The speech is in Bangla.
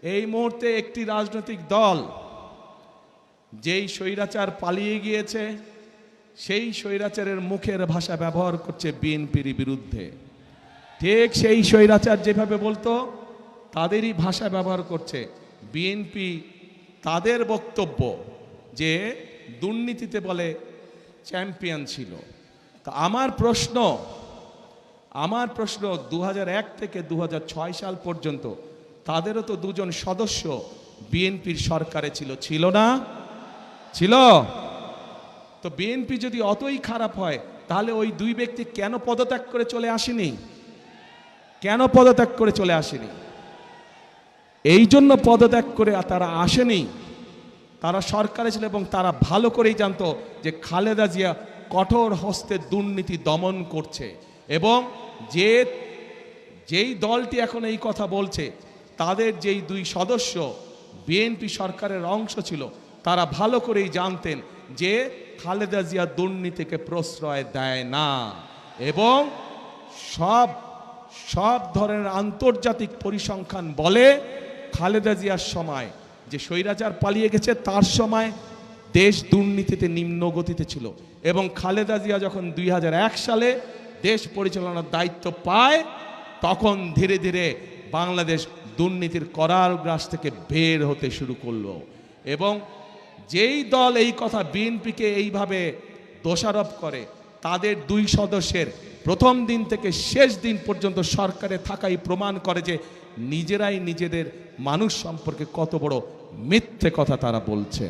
এই মুহূর্তে একটি রাজনৈতিক দল যেই স্বৈরাচার পালিয়ে গিয়েছে সেই স্বৈরাচারের মুখের ভাষা ব্যবহার করছে বিএনপির বিরুদ্ধে। ঠিক সেই স্বৈরাচার যেভাবে বলতো তাদেরই ভাষা ব্যবহার করছে বিএনপি। তাদের বক্তব্য যে দুর্নীতিতে বলে চ্যাম্পিয়ন ছিল। তা আমার প্রশ্ন 2001 থেকে 2006 সাল পর্যন্ত তাদেরও তো দুজন সদস্য বিএনপির সরকারে ছিল না? ছিল। তো বিএনপি যদি অতই খারাপ হয় তাহলে ওই দুই ব্যক্তি কেন পদত্যাগ করে চলে আসেনি? এই জন্য পদত্যাগ করে তারা আসেনি। তারা সরকারে ছিল এবং তারা ভালো করেই জানতো যে খালেদা জিয়া কঠোর হস্তে দুর্নীতি দমন করছে। এবং যেই দলটি এখন এই কথা বলছে তাদের যেই দুই সদস্য বিএনপি সরকারের অংশ ছিল তারা ভালো করেই জানতেন যে খালেদা জিয়া দুর্নীতিকে প্রশ্রয় দেয় না। এবং সব ধরনের আন্তর্জাতিক পরিসংখ্যান বলে খালেদা জিয়ার সময় যে স্বৈরাচার পালিয়ে গেছে তার সময় দেশ দুর্নীতিতে নিম্ন গতিতে ছিল। এবং খালেদা জিয়া যখন 2001 সালে দেশ পরিচালনার দায়িত্ব পায় তখন ধীরে ধীরে বাংলাদেশ দুর্নীতির করাল গ্রাস থেকে বের হতে শুরু করলো। এবং যেই দল এই কথা বিএনপিকে এইভাবে দোষারোপ করে তাদের দুই সদস্যের প্রথম দিন থেকে শেষ দিন পর্যন্ত সরকারে থাকাই প্রমাণ করে যে নিজেরাই নিজেদের মানুষ সম্পর্কে কত বড় মিথ্যে কথা তারা বলছে।